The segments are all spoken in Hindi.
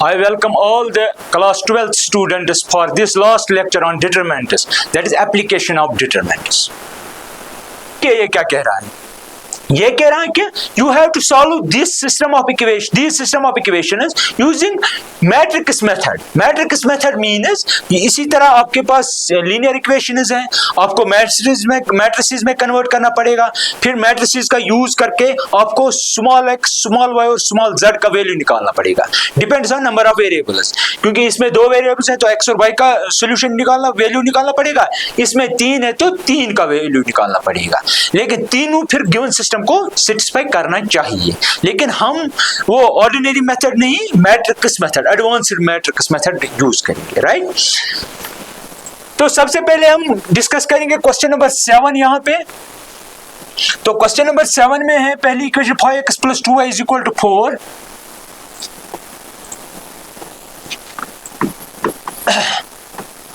I welcome all the class 12th students for this last lecture on determinants, that is application of determinants. ये क्या कह रहा है? ये कह रहा है कि you have to solve this system of equations using matrix method. Matrix method means इसी तरह आपके पास linear equations हैं, आपको matrices में convert करना पड़ेगा, फिर matrices का use करके आपको small x, small y और small z का value निकालना पड़ेगा. Depends on number of variables. क्योंकि इसमें 2 variables हैं तो x और y का solution value निकालना पड़ेगा, इसमें 3 है तो 3 का value निकालना पड़ेगा. लेकिन तीनों फिर given system को सेटिस्फाई करना चाहिए, लेकिन हम वो ऑर्डिनरी मेथड नहीं, matrix method, advanced matrix method use करेंगे, राइट? तो सबसे पहले हम डिस्कस करेंगे क्वेश्चन नंबर 7 यहां पे. तो क्वेश्चन नंबर 7 में है पहली equation 5x + 2y = 4.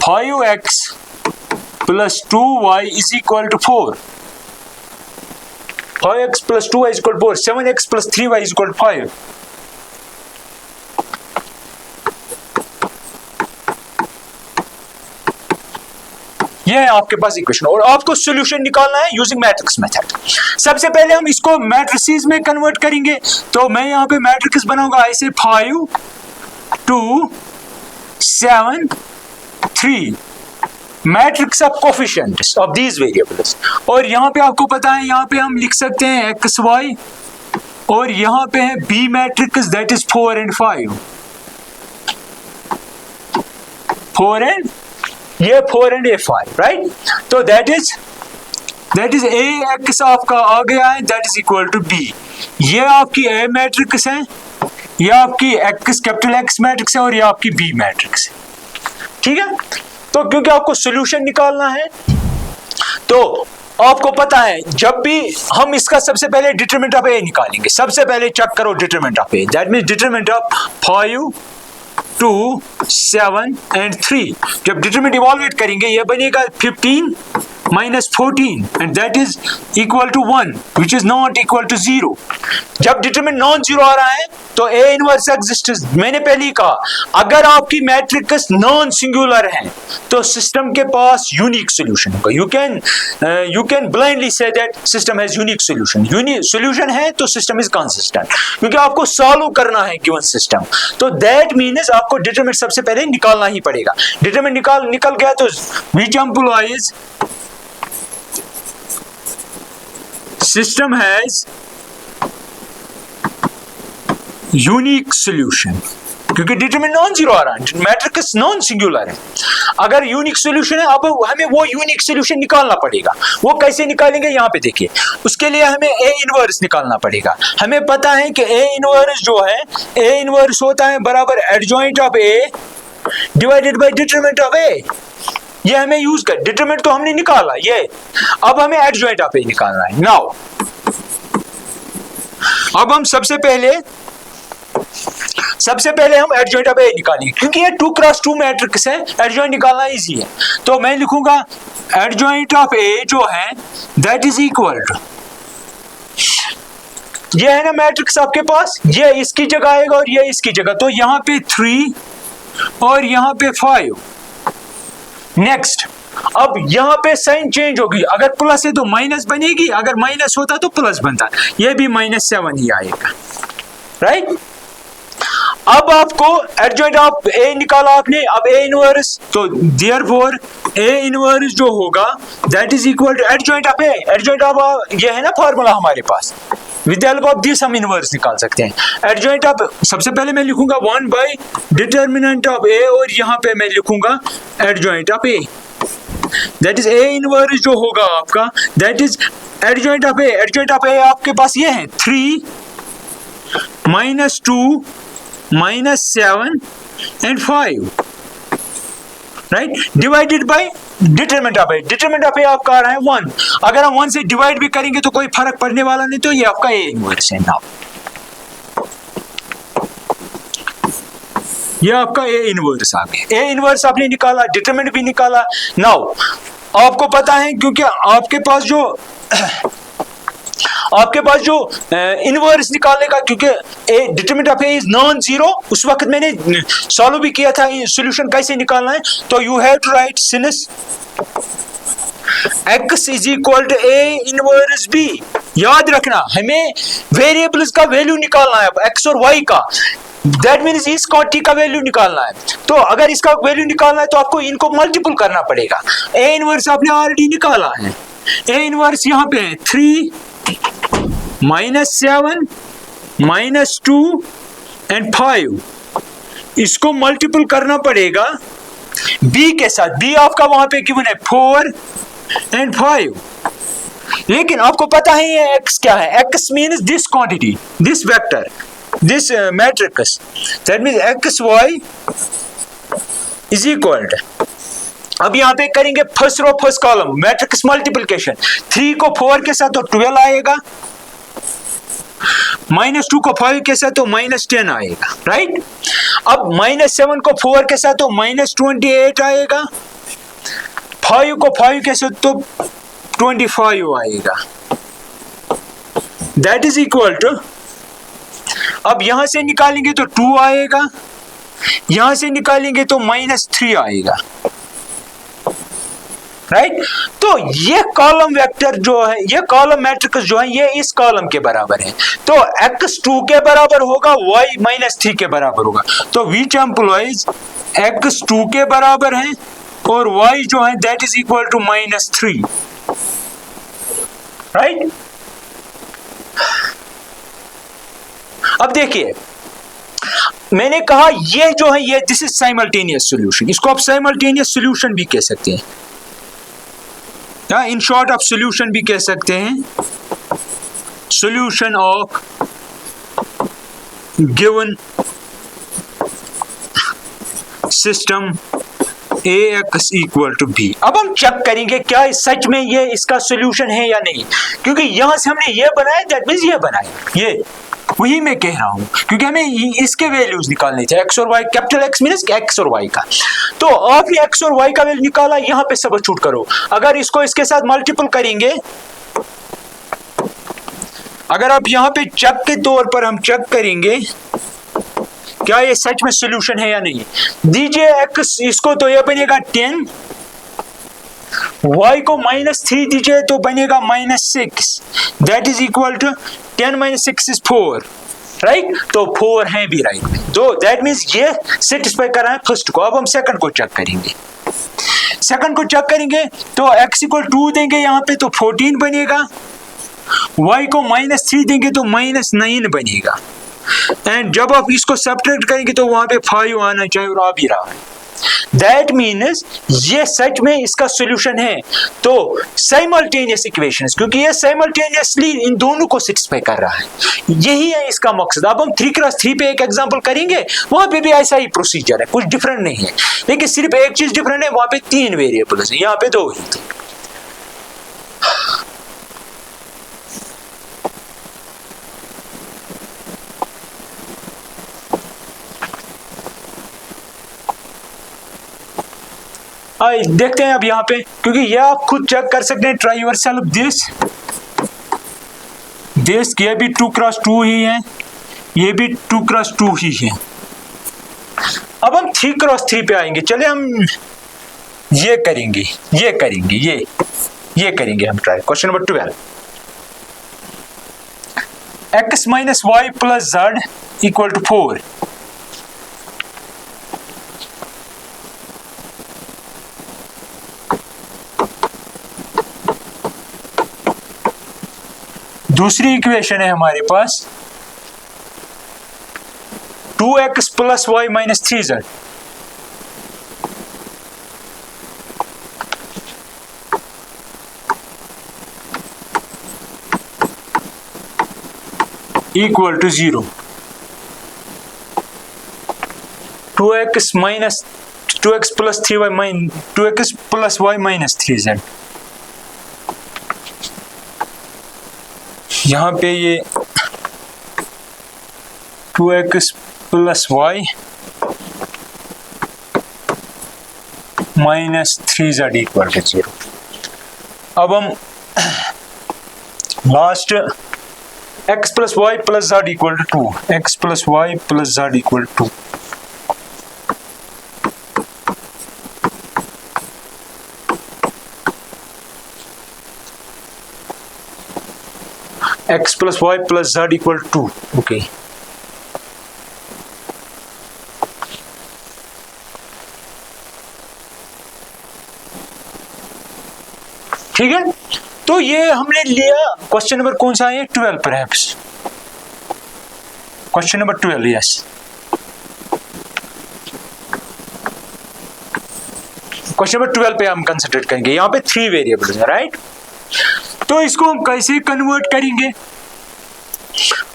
(5x + 2y = 4). 5x + 2y = 4, 7x + 3y = 5. यह है आपके पास इक्वेशन और आपको सॉल्यूशन निकालना है यूजिंग मैट्रिक्स मेथड. सबसे पहले हम इसको मैट्रिसेस में कन्वर्ट करेंगे. तो मैं यहां पे मैट्रिक्स बनाऊंगा ऐसे 5 2 7 3 matrix of coefficients of these variables. और यहाँ पे आपको पता है, यहाँ पे हम लिख सकते हैं एक्स वाई, और यहाँ पे है B matrix that is 4 and 5. 4 and ये 4 and ये 5, राइट? तो दैट इज ए एक्स आपका आ गया है, that is equal to B. ये आपकी ए मैट्रिक्स है, ये आपकी एक्स कैपिटल एक्स मैट्रिक्स है, और ये आपकी बी मैट्रिक्स है. ठीक है? तो क्योंकि आपको सॉल्यूशन निकालना है, तो आपको पता है जब भी हम इसका सबसे पहले डिटरमिनेंट ऑफ ए निकालेंगे. सबसे पहले चेक करो determinant of A, that means determinant of 5 2 7 and 3. जब डिटरमिनेंट इवैल्यूएट करेंगे ये बनेगा 15 - 14 and that is equal to 1 which is not equal to 0. जब डिटरमिनेंट नॉन जीरो आ रहा है तो ए इनवर्स एग्जिस्ट्स. मैंने पहले ही कहा अगर आपकी मैट्रिक्स नॉन सिंगुलर है तो सिस्टम के पास यूनिक सॉल्यूशन होगा. You can blindly say that system has unique solution. Unique solution है तो सिस्टम इज कंसिस्टेंट, क्योंकि आपको सॉल्व करना है गिवन सिस्टम. तो दैट मीन्स आपको डिटरमिनेंट सबसे पहले निकालना ही पड़ेगा. डिटरमिनेंट निकल गया तो which employees system has unique solution. क्योंकि डिटरमिनेंट नॉन जीरो आ रहा है, मैट्रिक्स नॉन सिंगुलर है. अगर यूनिक सॉल्यूशन है, अब हमें वो यूनिक सॉल्यूशन निकालना पड़ेगा. वो कैसे निकालेंगे यहाँ पे देखिए. उसके लिए हमें ए इनवर्स निकालना पड़ेगा. हमें पता है कि ए इनवर्स जो है, ए इनवर्स होता है बराबर adjoint of A divided by determinant of A. ये हमें यूज कर, डिटरमिनेंट तो हमने निकाला, ये अब हमें एडजॉइंट ऑफ ए निकालना है. नाउ अब हम सबसे पहले हम एडजॉइंट ऑफ ए निकालेंगे, क्योंकि ये 2 × 2 मैट्रिक्स है, एडजॉइंट निकालना इजी है. तो मैं लिखूंगा एडजॉइंट ऑफ ए जो है दैट इज इक्वल टू, ये है ना मैट्रिक्स आपके पास, ये इसकी जगह आएगा और ये इसकी जगह. तो यहाँ पे 3 और यहाँ पे 5. नेक्स्ट, अब यहां पे साइन चेंज होगी. अगर प्लस है तो माइनस बनेगी, अगर माइनस होता तो प्लस बनता. ये भी -7 ही आएगा, राइट? अब आपको एडजॉइंट ऑफ ए निकाला आपने, अब ए इनवर्स, तो देयरफॉर ए इनवर्स जो होगा that is equal to adjoint of A. Adjoint of ये है ना फॉर्मूला हमारे पास, with the help of this हम इनवर्स निकाल सकते हैं. एडजॉइंट ऑफ, सबसे पहले मैं लिखूंगा 1 बाय डिटरमिनेंट ऑफ ए, और यहाँ पे मैं लिखूंगा adjoint of A. That is A inverse जो होगा आपका, that is adjoint of A. Adjoint of A आपके पास ये है 3 -2 -7 and 5, right? Divided by determinant of A. Determinant of A आपका आ रहा है 1. अगर हम 1 से डिवाइड भी करेंगे तो कोई फर्क पड़ने वाला नहीं, तो ये आपका ए इनवर्स है. नाउ ये आपका ए इनवर्स आ गया. ए इनवर्स आपने निकाला, डिटरमिनेंट भी निकाला. नाउ आपको पता है, क्योंकि आपके पास जो आपके पास जो इनवर्स निकालने का, क्योंकि determinant of A is non zero, उस वक्त मैंने सॉल्व भी किया था सॉल्यूशन कैसे निकालना है। तो you have to write since x is equal to a inverse b। याद रखना हमें वेरिएबल्स का वैल्यू निकालना है, x और y का। दैट मीन्स इस क्वांटिटी का वैल्यू निकालना है। तो अगर इसका वैल्यू निकालना है तो आपको इनको मल्टीपल करना पड़ेगा। a इनवर्स आपने ऑलरेडी निकाला है, a इनवर्स यहाँ पे है 3 -7 -2 एंड 5। इसको मल्टीपल करना पड़ेगा b के साथ। b आपका वहां पे गिवन है 4 एंड 5। लेकिन आपको पता है ये x क्या है। x means this quantity, this vector, this matrix. That means X Y is equal to, अब यहाँ पे करेंगे first row first column matrix multiplication. 3 को 4 के साथ तो 12 आएगा, -2 को 5 के साथ तो -10 आएगा, राइट। अब -7 को 4 के साथ तो -28 आएगा, 5 को 5 के साथ तो 25 आएगा। दैट इज इक्वल टू, अब यहां से निकालेंगे तो 2 आएगा, यहां से निकालेंगे तो -3 आएगा, राइट। तो ये कॉलम वेक्टर जो है, ये कॉलम मैट्रिक्स जो है, ये इस कॉलम के बराबर है। तो x 2 के बराबर होगा, y -3 के बराबर होगा। तो विच एम्प्लॉइज x 2 के बराबर है और y जो है that is equal to -3, right. अब देखिए मैंने कहा ये जो है ये दिस इज साइमल्टेनियस सॉल्यूशन। इसको आप साइमल्टेनियस सॉल्यूशन भी कह सकते हैं, या इन शॉर्ट आप सॉल्यूशन भी कह सकते हैं। Solution of given system ax equal to b। अब हम चेक करेंगे क्या सच में ये इसका सॉल्यूशन है या नहीं, क्योंकि यहां से हमने ये बनाया, दैट मींस ये बनाया, ये वही मैं कह रहा हूं, क्योंकि हमें इसके वैल्यूज निकालने थे, x और y। Capital X means x और y का। तो आपने x और y का वैल्यू निकाला, यहां पे सब्स्टिट्यूट करो। अगर इसको इसके साथ मल्टीपल करेंगे, अगर आप यहां पे चेक के तौर पर हम चेक करेंगे क्या ये सच में सॉल्यूशन है या नहीं। दीजिए x, इसको तो ये बनेगा 10, y को -3 दीजिए तो बनेगा -6। That is equal to 10 - 6 is 4, right. तो 4 है भी राइट में। तो दैट मीन्स ये सेटिस्फाई कर रहा है फर्स्ट को। अब हम सेकंड को चेक करेंगे। सेकंड को चेक करेंगे तो x इक्वल 2 देंगे यहाँ पे तो 14 बनेगा, y को -3 देंगे तो -9 बनेगा, एंड जब आप इसको सब्ट्रैक्ट करेंगे तो वहां पे 5 आना चाहिए और आ भी रहा है। दैट मीन्स ये सच में इसका सॉल्यूशन है। तो साइमल्टेनियस इक्वेशंस, क्योंकि ये साइमल्टेनियसली इन दोनों को सेटिस्फाई कर रहा है, यही है इसका मकसद। अब हम 3x3 पे एक एग्जांपल करेंगे, वहां पे भी ऐसा ही प्रोसीजर है, कुछ डिफरेंट नहीं है, लेकिन सिर्फ एक चीज डिफरेंट है, वहां पे 3 वेरिएबल्स है, यहाँ पे 2 ही थे। देखते हैं अब यहाँ पे, क्योंकि ये आप खुद चेक कर सकते हैं। ट्राई योरसेल्फ दिस, ये भी 2x2 ही है, ये भी 2x2 ही है। अब हम 3x3 पे आएंगे। चले हम ये करेंगे, ये करेंगे हम try. Question number 12, x - y + z equal to 4। दूसरी इक्वेशन है हमारे पास 2x + y - 3z। Equal to 0। 2x + 3y - 3z। यहाँ पे ये 2x + y - 3z equal to 0। अब हम last x plus y plus z equal to 2, x plus y plus z equal to 2. x plus y plus z equal to 2. Okay. ठीक है, तो ये हमने लिया क्वेश्चन नंबर कौन सा है, 12 perhaps, question number 12, yes. Question number 12 पे हम कंसिडर करेंगे, यहाँ पे 3 वेरिएबल्स है, राइट। तो इसको हम कैसे कन्वर्ट करेंगे,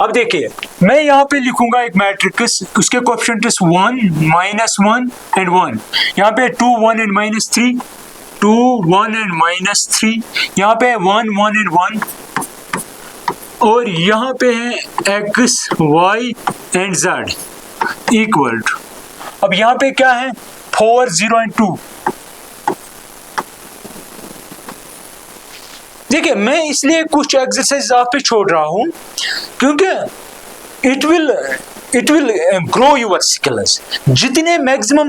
अब देखिए मैं यहाँ पे लिखूंगा एक मैट्रिक्स, उसके कोएफिशिएंट्स 1 -1 एंड 1, यहाँ पे 2 1 एंड -3, 2 1 एंड -3, यहाँ पे 1 1 एंड 1, और यहाँ पे है x y and z equal to, अब यहाँ पे क्या है 4 0 एंड 2। देखिए मैं इसलिए कुछ एक्सरसाइज आप पे छोड़ रहा हूं क्योंकि it will grow your skills. जितने मैक्सिमम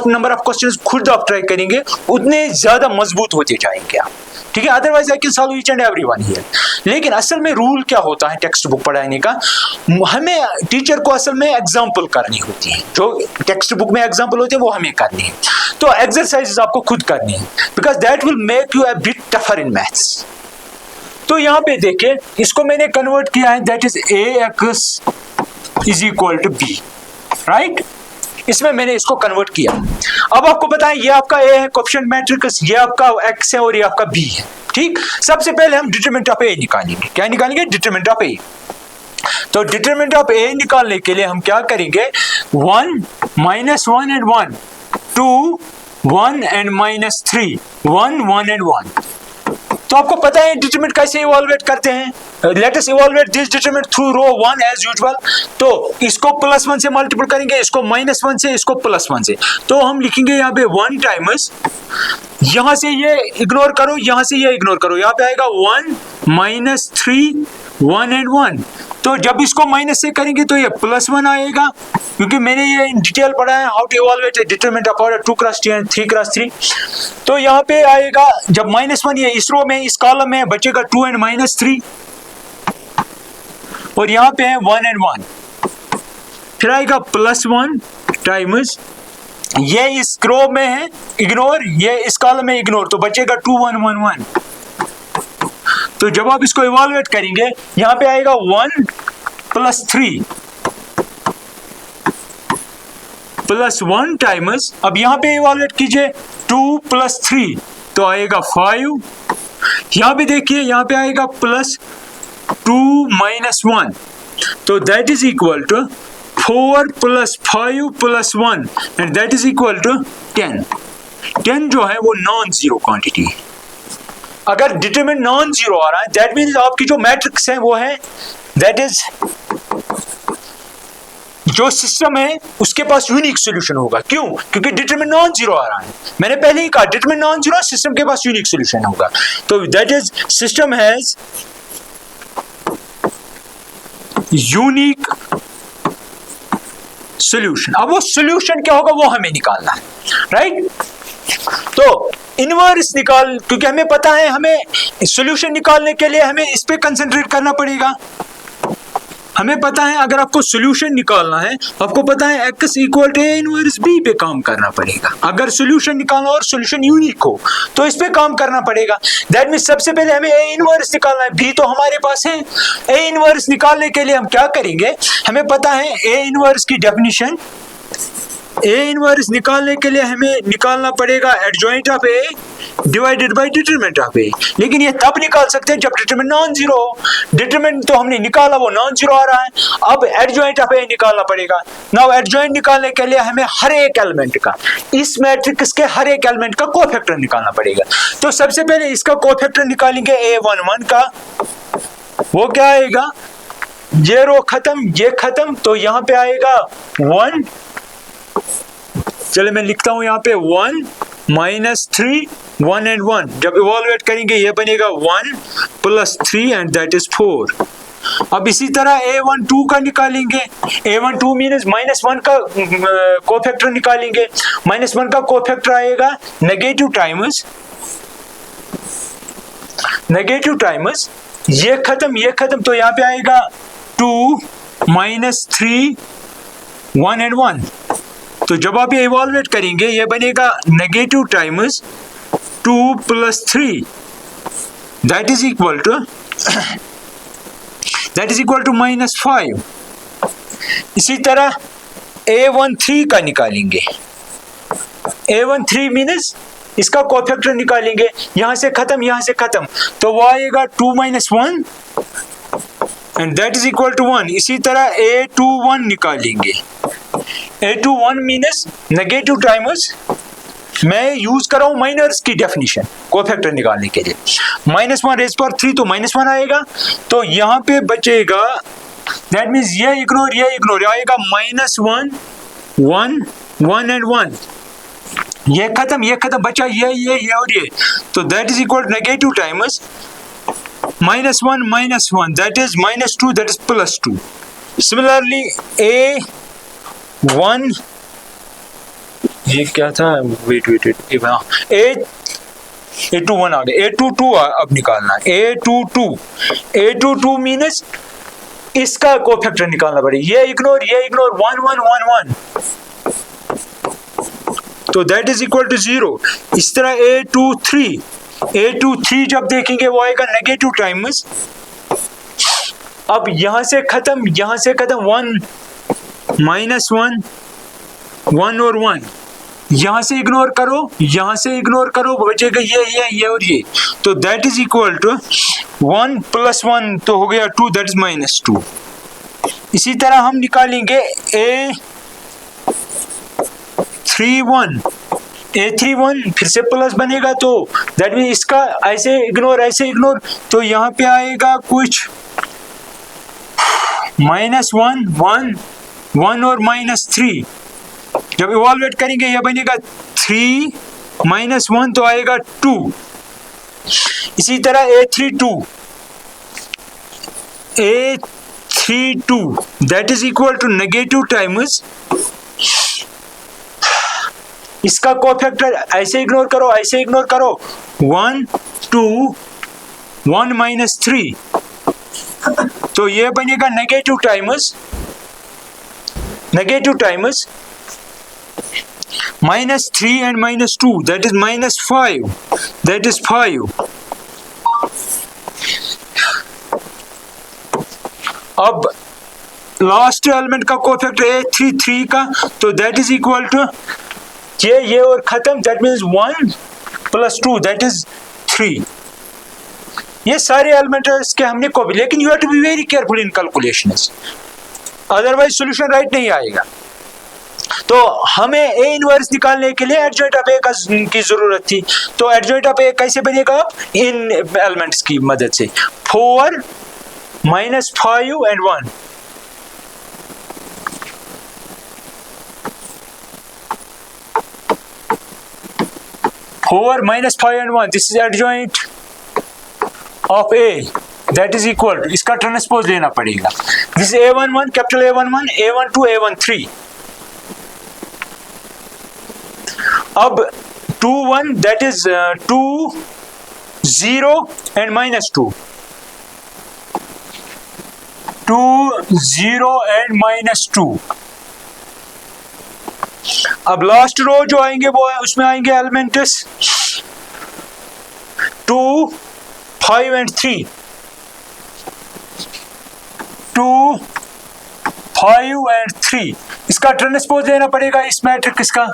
नंबर ऑफ क्वेश्चंस खुद आप ट्राई करेंगे उतने ज्यादा मजबूत होते जाएंगे आप, ठीक है। Otherwise I can solve each and every one here. लेकिन असल में रूल क्या होता है टेक्स्ट बुक पढ़ाने का, हमें टीचर को असल में एग्जाम्पल करनी होती है, जो टेक्स्ट बुक में एग्जाम्पल होते हैं वो हमें करनी है, तो एक्सरसाइजेस आपको खुद करनी है, because that will make you a bit tougher in maths. तो यहाँ पे देखिए इसको मैंने कन्वर्ट किया है, that is ax is equal to b, right. इसमें मैंने इसको कन्वर्ट किया। अब आपको पता है ये आपका a है कोएफिशिएंट मैट्रिक्स, ये आपका x है और ये आपका b है, ठीक। सबसे पहले हम डिटरमिनेंट ऑफ a निकालेंगे, क्या निकालेंगे, डिटरमिनेंट ऑफ a। तो डिटरमिनेंट ऑफ a निकालने के लिए हम क्या करेंगे, 1 -1 एंड 1, 2 1 एंड -3, 1 1 एंड 1। तो आपको पता है डिटरमिनेंट कैसे इवैल्यूएट करते हैं, let us evaluate this determinant through row 1 as usual. तो इसको +1 से मल्टीपल करेंगे, इसको -1 से, इसको +1 से, तो हम लिखेंगे यहाँ पे 1 टाइम्स, यहाँ से ये इग्नोर करो, यहाँ से ये इग्नोर करो, यहाँ पे आएगा 1 -3 1 एंड 1। तो जब इसको माइनस से करेंगे तो ये +1 आएगा, क्योंकि मैंने ये इन डिटेल पढ़ा है how to evaluate a determinant of order 2 × 3 and 3 × 3। तो यहाँ पे आएगा जब -1 ये इस रो में, इस कॉलम में बचेगा 2 एंड -3, और यहाँ पे है 1 एंड 1, फिर आएगा +1 टाइम्स, ये इस रो में है इग्नोर, ये इस कॉलम में इग्नोर, तो बचेगा 2 1 1 1। तो जब आप इसको इवैल्यूएट करेंगे यहां पे आएगा 1 + 3 +1 टाइम्स, अब यहां पे इवैल्यूएट कीजिए 2 + 3 तो आएगा 5, यहां पे देखिए यहां पे आएगा +2 - 1, तो that is equal to 4 + 5 + 1 and that is equal to 10। 10 जो है वो नॉन जीरो क्वांटिटी है। अगर डिटरमिनेंट नॉन जीरो आ रहा है दैट मीन्स आपकी जो मैट्रिक्स है वो है, दैट इज जो सिस्टम है उसके पास यूनिक सॉल्यूशन होगा। क्यों? क्योंकि डिटरमिनेंट नॉन जीरो आ रहा है। मैंने पहले ही कहा डिटरमिनेंट नॉन जीरो, सिस्टम के पास यूनिक सॉल्यूशन होगा। तो that is system has unique solution. अब वो सॉल्यूशन क्या होगा वो हमें निकालना है, राइट। तो इनवर्स निकाल, क्योंकि हमें पता है हमें सॉल्यूशन निकालने के लिए हमें इस पे कंसंट्रेट करना पड़ेगा। हमें पता है अगर आपको सॉल्यूशन निकालना है, आपको पता है x = a इनवर्स b पे काम करना पड़ेगा। अगर सॉल्यूशन निकालना और सॉल्यूशन यूनिक हो तो इस पे काम करना पड़ेगा। दैट मींस सबसे पहले हमें a इनवर्स निकालना है, b तो हमारे पास है। a इनवर्स निकालने के लिए हम क्या करेंगे, हमें पता है a इनवर्स की डेफिनेशन, a इनवर्स निकालने के लिए हमें निकालना पड़ेगा adjoint of a divided by determinant of a। लेकिन ये तब निकाल सकते हैं जब डिटरमिनेंट नॉन जीरो हो। डिटरमिनेंट तो हमने निकाला वो नॉन जीरो आ रहा है, अब एडजॉइंट ऑफ a निकालना पड़ेगा। नाउ एडजॉइंट निकालने के लिए हमें हर एक एलिमेंट का, इस मैट्रिक्स के हर एक एलिमेंट का कोफैक्टर निकालना पड़ेगा। तो सबसे पहले इसका कोफैक्टर निकालेंगे a11 का, वो क्या आएगा, ये रो खत्म ये खत्म, तो यहाँ पे आएगा 1, चले मैं लिखता हूं यहाँ पे 1 -3 1 एंड 1। जब इवैल्यूएट करेंगे ये बनेगा 1 + 3 एंड दैट इज 4। अब इसी तरह A12 का निकालेंगे। A12 मीन्स -1 का कोफैक्टर निकालेंगे। -1 का कोफैक्टर आएगा नेगेटिव टाइम्स ये खत्म, तो यहाँ पे आएगा 2 -3 1 and 1। तो जब आप ये इवॉल्वेट करेंगे ये बनेगा negative times 2 + 3 that is equal to -5। इसी तरह A13 का निकालेंगे। A13 मीन्स इसका कोफैक्टर निकालेंगे, यहां से खत्म, तो वो आएगा 2 - 1 and that is equal to 1। इसी तरह A21 निकालेंगे। A21 मीन्स नेगेटिव टाइम्स, मैं यूज कर रहा हूं माइनर्स की डेफिनेशन कोफैक्टर निकालने के लिए। -1⁻³ तो -1 आएगा, तो यहाँ पे बचेगा, दैट मीन्स ये इग्नोर आएगा -1 1 1 and 1। ये खत्म बचा ये और ये, तो that is equal to negative times -1 -1 that is -2 that is +2। Similarly A1 ये क्या था, वेट A21 आ गया। A22 अब निकालना है। A22 मीन्स इसका कोफैक्टर निकालना पड़ेगा। ये इग्नोर 1 1 1 1, तो दैट इज इक्वल टू 0। इस तरह A23 जब देखेंगे वो आएगा नेगेटिव टाइम्स। अब यहां से खत्म 1 -1 1 और 1, यहां से इग्नोर करो, बचेगा ये और ये, तो दैट इज इक्वल टू 1 + 1 तो हो गया 2 दैट इज -2। इसी तरह हम निकालेंगे A31 फिर से प्लस बनेगा, तो दैट मीन इसका ऐसे इग्नोर, तो यहाँ पे आएगा कुछ -1 1 1 और -3। जब इवॉल्वेट करेंगे यह बनेगा 3 - 1 तो आएगा 2। इसी तरह A32 that is equal to negative times, इसका कोफैक्टर ऐसे इग्नोर करो 1 2 1 -3, तो ये बनेगा negative times -3 and -2 that is -5 that is 5। अब लास्ट एलिमेंट का कोफैक्टर A33 का, तो दैट इज इक्वल टू ये और खत्म, दैट मीन्स 1 + 2 दैट इज 3। ये सारे एलिमेंट्स के हमने कॉपी, लेकिन you have to be very careful in calculations, otherwise solution right नहीं आएगा। तो हमें A इनवर्स निकालने के लिए एडजॉइंट ऑफ A की जरूरत थी, तो एडजॉइंट ऑफ A कैसे बनेगा, इन एलिमेंट्स की मदद से 4 -5 and 1। -5 and 1 this is adjoint of A, that is equal to, इसका ट्रांसपोज लेना पड़ेगा, this A11 capital A11 A12 A13। अब 2 1 दैट इज 2 0 and -2 2 0 and -2। अब लास्ट रो जो आएंगे वो उसमें आएंगे एलिमेंट्स 2 5 and 3 2 5 and 3। इसका ट्रांसपोज लेना पड़ेगा इस मैट्रिक्स का।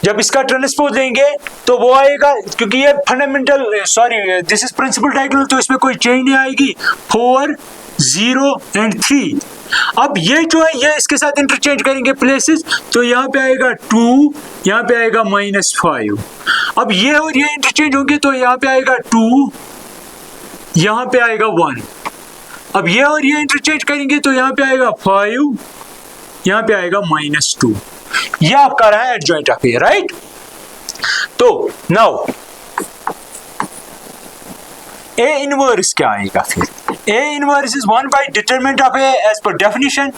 जब इसका ट्रांसपोज लेंगे तो वो आएगा, क्योंकि ये fundamental this is principal diagonal, तो इसमें कोई चेंज नहीं आएगी, 4 0 and 3। अब ये जो है ये इसके साथ इंटरचेंज करेंगे प्लेसेस, तो यहाँ पे आएगा 2, यहाँ पे आएगा -5। अब ये और ये इंटरचेंज होंगे, तो यहाँ पे आएगा 2, यहाँ पे आएगा 1। अब ये और ये इंटरचेंज करेंगे, तो यहाँ पे आएगा 5, यहाँ पे आएगा -2। यह आपका रहा है एडजॉइंट ऑफ A, राइट। तो नाउ A इनवर्स क्या आएगा फिर, A inverse is 1 by determinant of A as per definition.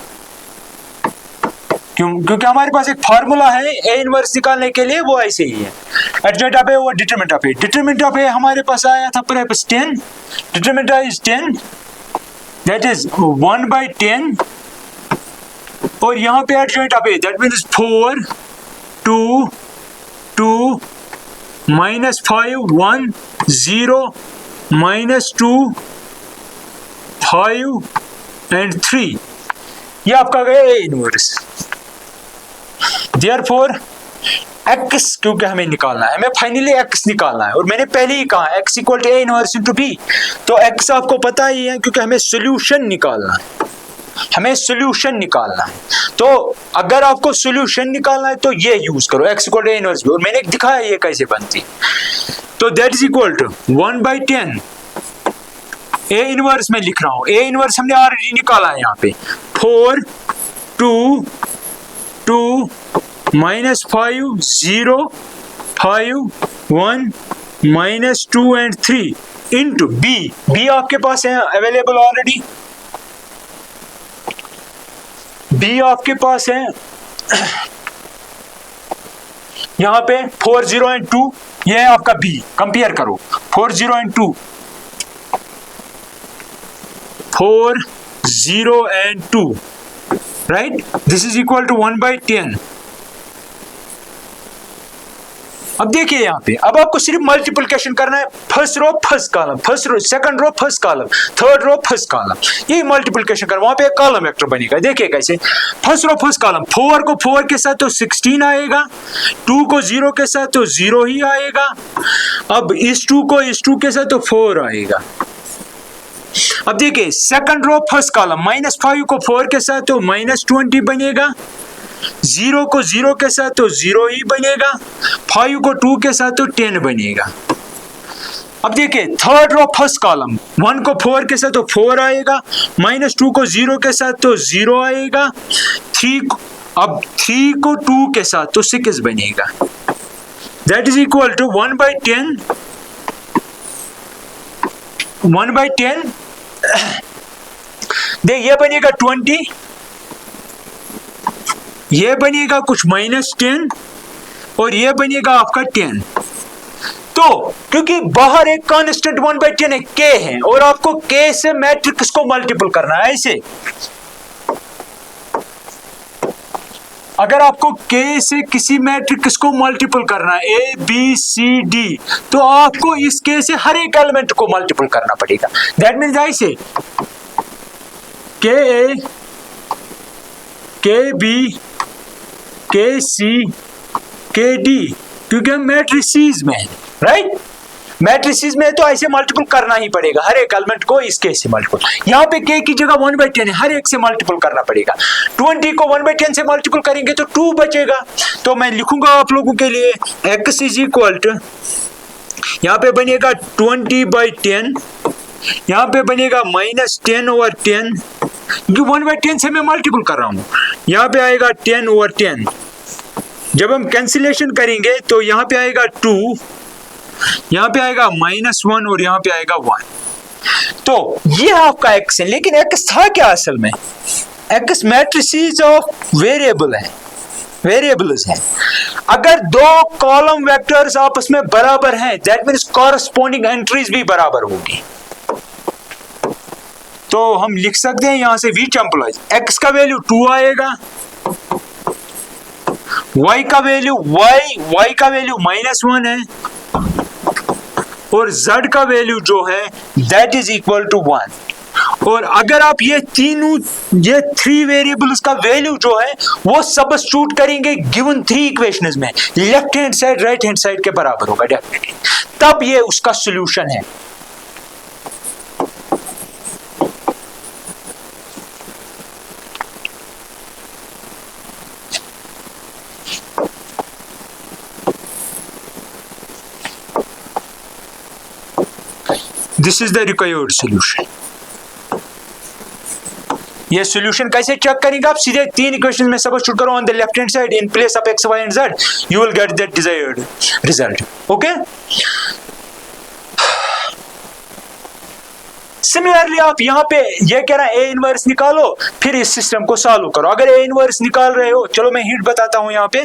क्योंकि हमारे पास एक फार्मूला है A इनवर्स निकालने के लिए, वो ऐसे ही है, adjoint of A over determinant of A। Determinant of A हमारे पास आया था perhaps 10, determinant is 10, that is 1 by 10, और यहाँ पे adjoint of A that means 4 2 2 -5 1 0 -2 5 and 3, ये आपका गया A इनवर्स। Therefore x, क्योंकि हमें निकालना है, हमें फाइनली x निकालना है, और मैंने पहले ही कहा x equal to A inverse into B, तो x आपको पता ही है क्योंकि हमें सोल्यूशन निकालना है, हमें सोल्यूशन निकालना है। तो अगर आपको सोल्यूशन निकालना है तो ये यूज करो x equal to A inverse B, और मैंने दिखाया ये कैसे बनती। तो that is equal to 1 by 10 A inverse में लिख रहा हूं, A इनवर्स हमने ऑलरेडी निकाला है यहाँ पे, 4 2 2 -5 0 5 1 -2 and 3 into B आपके पास है अवेलेबल ऑलरेडी, B आपके पास है यहाँ पे 4 0 and 2, ये है आपका B। कंपेयर करो 4 0 and 2, 4 0 and 2, right? This is equal to 1 by 10। अब देखिए यहाँ पे, अब आपको सिर्फ मल्टीप्लिकेशन करना है, first row first column, first row second row first column, third row first column, ये मल्टीप्लिकेशन कर, वहां पे एक कॉलम वेक्टर बनेगा। देखिए कैसे, फर्स्ट रो फर्स्ट कॉलम, 4 को 4 के साथ तो 16 आएगा, 2 को 0 के साथ तो 0 ही आएगा, अब इस 2 को इस 2 के साथ तो 4 आएगा। अब देखिए सेकंड रो फर्स्ट कॉलम, -5 को 4 के साथ तो -20 बनेगा, 0 को 0 के साथ तो 0 ही बनेगा, 5 को 2 के साथ तो 10 बनेगा। अब देखिए थर्ड रो फर्स्ट कॉलम, 1 को 4 के साथ तो 4 आएगा, -2 को 0 के साथ तो 0 आएगा, अब 3 को 2 के साथ तो 6 बनेगा। That is equal to 1 by 10 1 by 10 देख ये बनेगा 20, ये बनेगा कुछ -10, और ये बनेगा आपका 10। तो क्योंकि बाहर एक कांस्टेंट 1 by 10 k है, और आपको k से मैट्रिक्स को मल्टीपल करना है ऐसे, अगर आपको k से किसी मैट्रिक्स को मल्टीपल करना है A B C D, तो आपको इस k से हर एक एलिमेंट को मल्टीपल करना पड़ेगा। दैट मीन्स ऐसे KA KB KC KD, क्योंकि हम मैट्रिसेस में है, राइट? मैट्रिसेस में तो ऐसे मल्टीपल करना ही पड़ेगा, हर एक एलिमेंट को इस k से मल्टीपल। यहाँ पे k की जगह 1 by 10 है, हर एक से मल्टीपल करना पड़ेगा। 20 को 1 by 10 से मल्टीपल करेंगे तो 2 बचेगा। तो मैं लिखूंगा आप लोगों के लिए x इज इक्वल टू, यहाँ पे बनेगा 20 by 10, यहाँ पे बनेगा -10 over 10, क्योंकि 1 by 10 से मैं मल्टीपल कर रहा हूँ, यहाँ पे आएगा 10 over 10। जब हम कैंसिलेशन करेंगे तो यहाँ पे आएगा 2, यहाँ पे आएगा -1 और यहाँ पे आएगा 1। तो ये आपका x है, लेकिन x था क्या असल में? x मैट्रिसेस ऑफ वेरिएबल है, वेरिएबल्स हैं। अगर दो कॉलम वेक्टर्स आपस में बराबर हैं, दैट मीन्स कॉरस्पॉन्डिंग एंट्रीज भी बराबर होगी। तो हम लिख सकते हैं यहां से वी चैंपलाइज, x का वैल्यू 2 आएगा, y का वैल्यू y का वैल्यू -1 है, और z का वैल्यू जो है दैट इज इक्वल टू 1। और अगर आप ये 3 वेरिएबल्स का वैल्यू जो है वो सब्स्टिट्यूट करेंगे गिवन 3 इक्वेशंस में, left hand side right hand side के बराबर होगा डेफिनेटली, तब ये उसका सॉल्यूशन है। This is the required solution. ये सॉल्यूशन कैसे चेक करेंगे? आप सीधे 3 इक्वेशन में सब्स्टिट्यूट करो on the left hand side in place of x, y and z, you will get that desired result. Okay? Similarly आप यहाँ पे ये कह रहा है ए इनवर्स निकालो, फिर इस सिस्टम को सॉल्व करो। अगर ए इनवर्स निकाल रहे हो, चलो मैं हिंट बताता हूं यहाँ पे,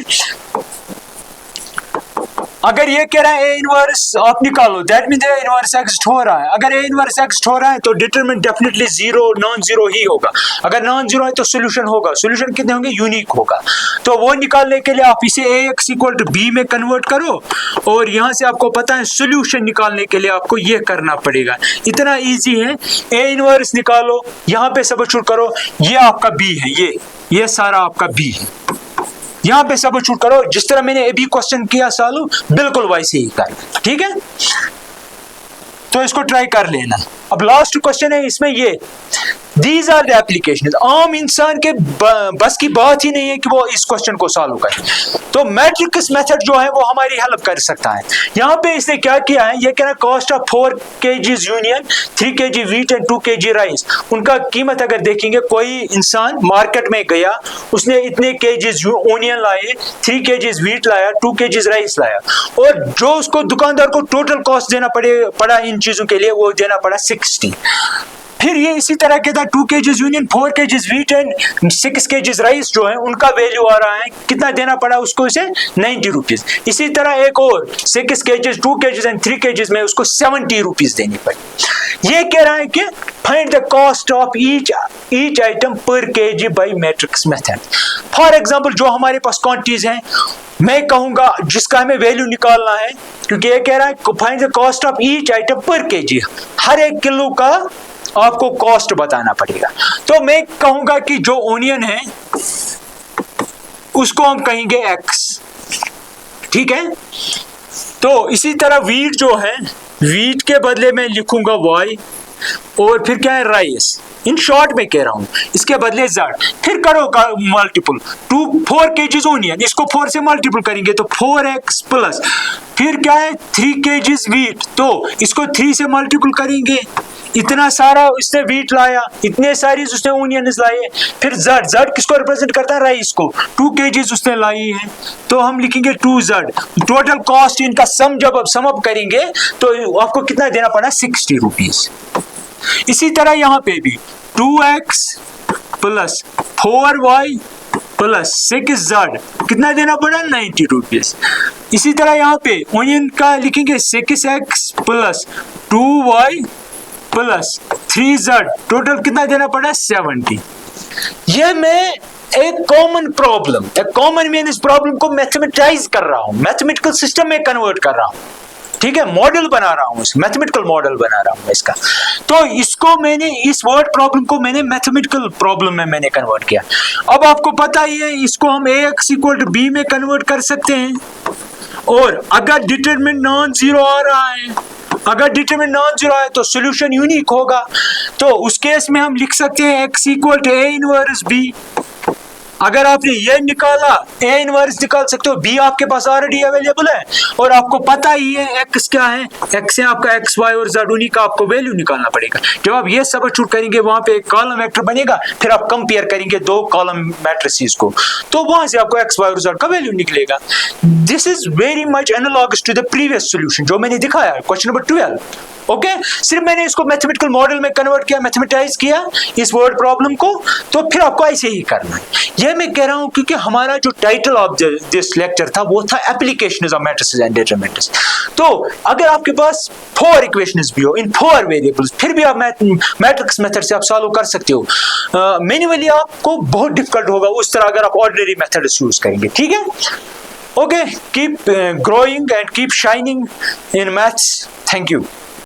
अगर ये कह रहा है ए इनवर्स आप निकालो, that means A inverse exist हो रहा है। अगर ए इनवर्स एग्जिस्ट हो रहा है तो determinant definitely zero non zero ही होगा। अगर नॉन जीरो है तो सोल्यूशन होगा, सोल्यूशन कितने होंगे, यूनिक होगा। तो वो निकालने के लिए आप इसे ax इक्वल टू बी में कन्वर्ट करो, और यहाँ से आपको पता है सोल्यूशन निकालने के लिए आपको ये करना पड़ेगा। इतना ईजी है, ए इनवर्स निकालो, यहाँ पे सबस्टिट्यूट करो, ये आपका बी है, ये सारा आपका बी है, यहां पे सबस्टिट्यूट करो। जिस तरह मैंने अभी क्वेश्चन किया सॉल्व, बिल्कुल वैसे ही करना, ठीक है। तो इसको ट्राई कर लेना। अब लास्ट क्वेश्चन है इसमें, ये दीज आर द एप्लीकेशन। आम इंसान के बस की बात ही नहीं है कि वो इस क्वेश्चन को सॉल्व करे, तो मैट्रिक्स मेथड जो है वो हमारी हेल्प कर सकता है। यहाँ पे इसने क्या किया है, ये कह रहा है cost of 4 kg union, 3 kg wheat and 2 kg rice. उनका कीमत अगर देखेंगे, कोई इंसान मार्केट में गया, उसने इतने kg ओनियन लाए, 3 kg व्हीट लाया, 2 kg राइस लाया, और जो उसको दुकानदार को टोटल कॉस्ट देना पड़ा इन चीजों के लिए, वो देना पड़ा 60। फिर ये इसी तरह के था 2 kg union, 4 kg wheat and 6 kg rice जो है उनका वैल्यू आ रहा है, कितना देना पड़ा उसको, इसे 90 रुपीज। इसी तरह एक और 6 kg, 2 kg एंड 3 kg में उसको 70 रुपीज देनी पड़ी। ये कह रहा है कि find the cost of each item per kg by matrix method. For example जो हमारे पास क्वांटिटीज हैं, मैं कहूंगा जिसका हमें वैल्यू निकालना है, क्योंकि ये कह रहा है find the cost of each item per kg, हर एक किलो का आपको कॉस्ट बताना पड़ेगा। तो मैं कहूंगा कि जो ओनियन है उसको हम कहेंगे x, ठीक है। तो इसी तरह व्हीट जो है, व्हीट के बदले में लिखूंगा y, और फिर क्या है राइस, इन शॉर्ट में कह रहा हूं, इसके बदले z। फिर करो मल्टीपल 4 kg ओनियन, इसको 4 से मल्टीपल करेंगे तो 4x प्लस, फिर क्या है 3 kg व्हीट, तो इसको 3 से मल्टीपल करेंगे, इतना सारा उसने व्हीट लाया, इतने सारी उसने ओनियंस लाए। फिर z किसको रिप्रेजेंट करता है, राइस को, 2 kg उसने लाई है, तो हम लिखेंगे 2z। टोटल कॉस्ट इनका सम जब अब सम अप करेंगे तो आपको कितना देना पड़ा, 60 रुपीज। इसी तरह यहाँ पे भी 2x plus 4y plus 6z कितना देना पड़ा, 90 रुपीज। इसी तरह यहाँ पे ओनियन का लिखेंगे 6x plus 2y plus 3z, total कितना देना पड़ा, 70। ये मैं एक कॉमन प्रॉब्लम, एक कॉमन मीन इस प्रॉब्लम को मैथमेटाइज कर रहा हूं, मैथमेटिकल सिस्टम में कन्वर्ट कर रहा हूं, ठीक है, मॉडल बना रहा हूं, मैथमेटिकल मॉडल बना रहा हूं इसका। तो इसको मैंने, इस वर्ड प्रॉब्लम को मैंने मैथमेटिकल प्रॉब्लम में मैंने कन्वर्ट किया। अब आपको पता ही है, इसको हम ax इक्वल टू b में कन्वर्ट कर सकते हैं, और अगर डिटरमिनेंट नॉन जीरो आ रहा है, अगर डिटरमिनेंट नॉन जीरो है तो सॉल्यूशन यूनिक होगा। तो उस केस में हम लिख सकते हैं x equal to a inverse b। अगर आपने ये निकाला, a इनवर्स निकाल सकते हो, b आपके पास ऑलरेडी अवेलेबल है, और आपको पता ही है x क्या है, x है आपका x, y और z, उन्हीं का आपको वैल्यू निकालना पड़ेगा। जब आप ये सबस्टिट्यूट करेंगे, वहां पे एक कॉलम वेक्टर बनेगा, फिर आप कंपेयर करेंगे 2 कॉलम मैट्रिसेस को, तो वहां से आपको x, y और z का वैल्यू निकलेगा। This is very much analogous to the previous solution जो मैंने दिखाया क्वेश्चन नंबर 12। ओके, सिर्फ मैंने इसको मैथमेटिकल मॉडल में कन्वर्ट किया, मैथमेटाइज किया इस वर्ड प्रॉब्लम को, तो फिर आपको ऐसे ही करना है। ये मैं कह रहा हूं क्योंकि हमारा जो टाइटल ऑफ दिस लेक्चर था वो था applications of matrices and determinants. तो अगर आपके पास 4 इक्वेशंस भी हो इन 4 वेरिएबल्स, फिर भी आप मैट्रिक्स मेथड से आप सॉल्व कर सकते हो। मैन्युअली आपको बहुत डिफिकल्ट होगा उस तरह अगर आप ऑर्डिनरी मेथड यूज करेंगे, ठीक है। Okay, keep growing and keep shining in maths. Thank you.